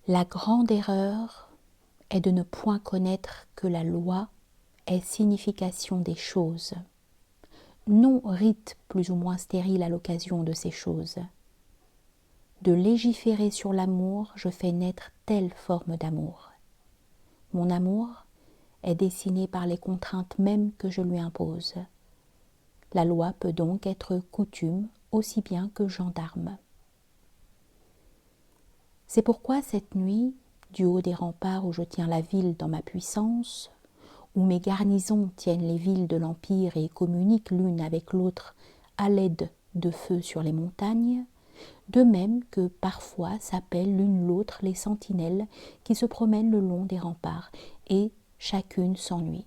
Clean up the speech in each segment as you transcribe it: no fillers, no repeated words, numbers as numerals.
La grande erreur est de ne point connaître que la loi est signification des choses, non rite plus ou moins stérile à l'occasion de ces choses. De légiférer sur l'amour, je fais naître telle forme d'amour. Mon amour est dessiné par les contraintes mêmes que je lui impose. La loi peut donc être coutume aussi bien que gendarme. C'est pourquoi cette nuit, du haut des remparts où je tiens la ville dans ma puissance, où mes garnisons tiennent les villes de l'Empire et communiquent l'une avec l'autre à l'aide de feux sur les montagnes, de même que parfois s'appellent l'une l'autre les sentinelles qui se promènent le long des remparts, et chacune s'ennuie.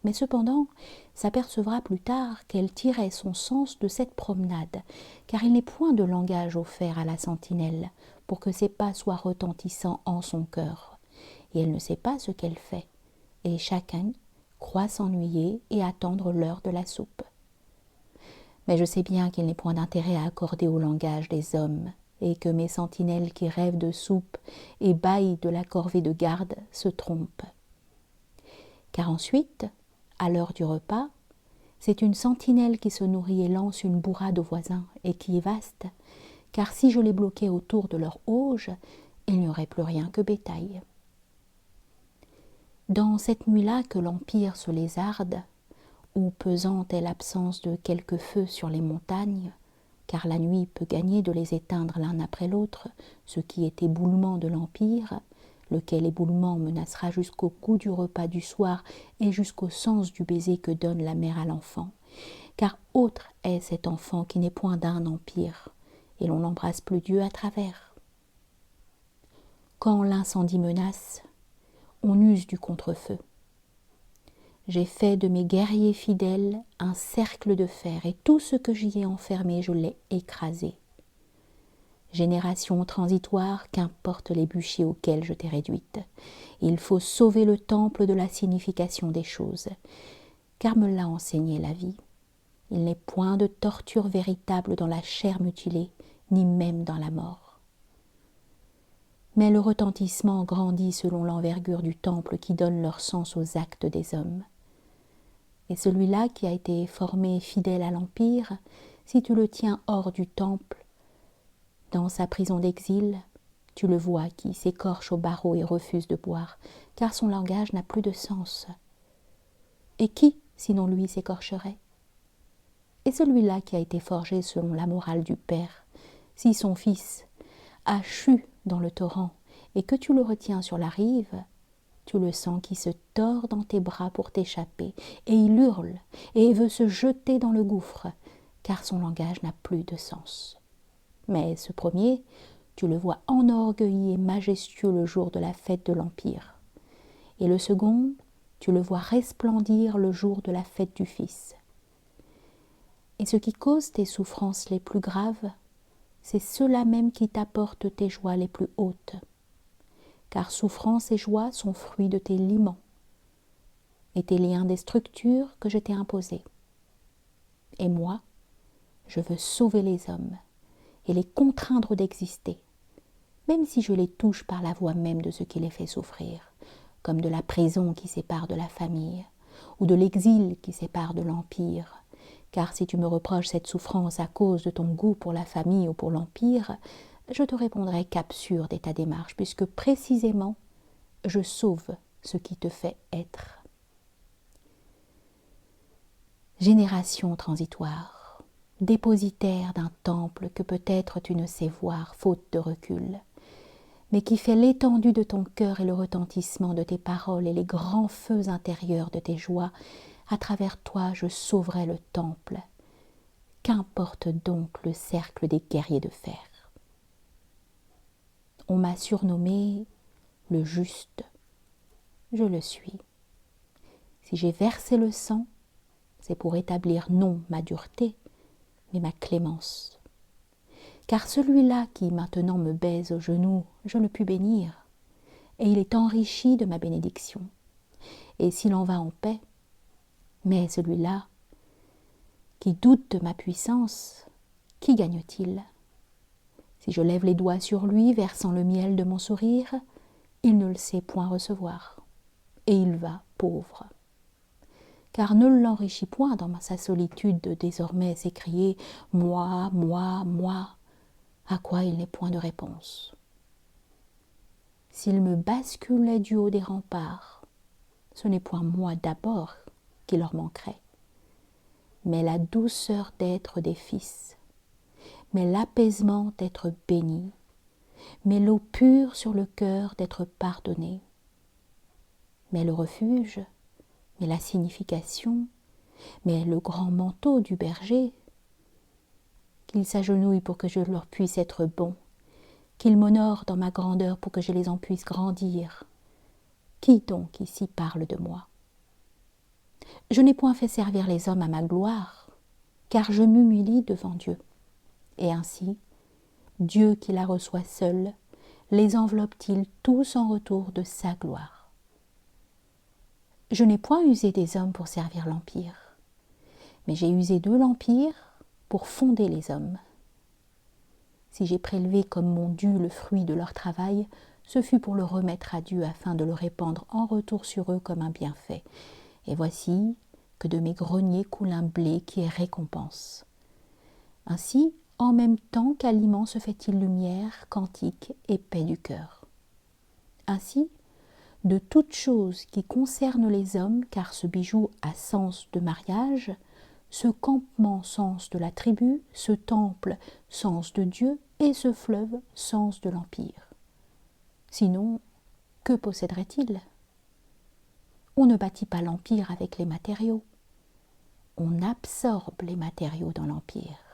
Mais cependant, s'apercevra plus tard qu'elle tirait son sens de cette promenade, car il n'est point de langage offert à la sentinelle pour que ses pas soient retentissants en son cœur, et elle ne sait pas ce qu'elle fait, et chacun croit s'ennuyer et attendre l'heure de la soupe. Mais je sais bien qu'il n'est point d'intérêt à accorder au langage des hommes, et que mes sentinelles qui rêvent de soupe et bâillent de la corvée de garde se trompent. Car ensuite, à l'heure du repas, c'est une sentinelle qui se nourrit et lance une bourrade aux voisins, et qui est vaste, car si je les bloquais autour de leur auge, il n'y aurait plus rien que bétail. Dans cette nuit-là que l'Empire se lézarde, où pesante est l'absence de quelques feux sur les montagnes, car la nuit peut gagner de les éteindre l'un après l'autre, ce qui est éboulement de l'Empire, lequel éboulement menacera jusqu'au goût du repas du soir et jusqu'au sens du baiser que donne la mère à l'enfant, car autre est cet enfant qui n'est point d'un empire, et l'on n'embrasse plus Dieu à travers. Quand l'incendie menace, on use du contre-feu. J'ai fait de mes guerriers fidèles un cercle de fer, et tout ce que j'y ai enfermé, je l'ai écrasé. Génération transitoire, qu'importe les bûchers auxquels je t'ai réduite. Il faut sauver le temple de la signification des choses, car me l'a enseigné la vie. Il n'est point de torture véritable dans la chair mutilée, ni même dans la mort. Mais le retentissement grandit selon l'envergure du temple qui donne leur sens aux actes des hommes. Et celui-là qui a été formé fidèle à l'Empire, si tu le tiens hors du temple, dans sa prison d'exil, tu le vois qui s'écorche au barreau et refuse de boire, car son langage n'a plus de sens. Et qui, sinon lui, s'écorcherait? Et celui-là qui a été forgé selon la morale du Père, si son fils a chu dans le torrent et que tu le retiens sur la rive, tu le sens qui se tord dans tes bras pour t'échapper, et il hurle et veut se jeter dans le gouffre, car son langage n'a plus de sens. Mais ce premier, tu le vois enorgueilli et majestueux le jour de la fête de l'Empire. Et le second, tu le vois resplendir le jour de la fête du Fils. Et ce qui cause tes souffrances les plus graves, c'est ceux-là même qui t'apportent tes joies les plus hautes. Car souffrance et joie sont fruits de tes liments et tes liens des structures que je t'ai imposées. Et moi, je veux sauver les hommes et les contraindre d'exister, même si je les touche par la voie même de ce qui les fait souffrir, comme de la prison qui sépare de la famille, ou de l'exil qui sépare de l'Empire. Car si tu me reproches cette souffrance à cause de ton goût pour la famille ou pour l'Empire, je te répondrai qu'absurde est ta démarche, puisque précisément, je sauve ce qui te fait être. Génération transitoire, dépositaire d'un temple que peut-être tu ne sais voir, faute de recul, mais qui fait l'étendue de ton cœur et le retentissement de tes paroles et les grands feux intérieurs de tes joies, à travers toi je sauverai le temple. Qu'importe donc le cercle des guerriers de fer. On m'a surnommé le juste. Je le suis. Si j'ai versé le sang, c'est pour établir non ma dureté, mais ma clémence. Car celui-là qui maintenant me baise aux genoux, je le puis bénir, et il est enrichi de ma bénédiction. Et s'il en va en paix, mais celui-là qui doute de ma puissance, qui gagne-t-il? Si je lève les doigts sur lui, versant le miel de mon sourire, il ne le sait point recevoir, et il va pauvre. Car ne l'enrichit point dans sa solitude de désormais s'écrier « moi, moi, moi », à quoi il n'est point de réponse. S'il me basculait du haut des remparts, ce n'est point moi d'abord qui leur manquerait, mais la douceur d'être des fils, mais l'apaisement d'être béni, mais l'eau pure sur le cœur d'être pardonné, mais le refuge, mais la signification, mais le grand manteau du berger, qu'ils s'agenouillent pour que je leur puisse être bon, qu'ils m'honorent dans ma grandeur pour que je les en puisse grandir. Qui donc ici parle de moi? Je n'ai point fait servir les hommes à ma gloire, car je m'humilie devant Dieu. Et ainsi, Dieu qui la reçoit seul, les enveloppe-t-il tous en retour de sa gloire. Je n'ai point usé des hommes pour servir l'Empire, mais j'ai usé de l'Empire pour fonder les hommes. Si j'ai prélevé comme mon dû le fruit de leur travail, ce fut pour le remettre à Dieu afin de le répandre en retour sur eux comme un bienfait. Et voici que de mes greniers coule un blé qui est récompense. Ainsi, en même temps qu'aliment se fait-il lumière, cantique et paix du cœur. Ainsi, de toutes choses qui concernent les hommes, car ce bijou a sens de mariage, ce campement sens de la tribu, ce temple sens de Dieu et ce fleuve sens de l'Empire. Sinon, que posséderait-il? On ne bâtit pas l'Empire avec les matériaux, on absorbe les matériaux dans l'Empire.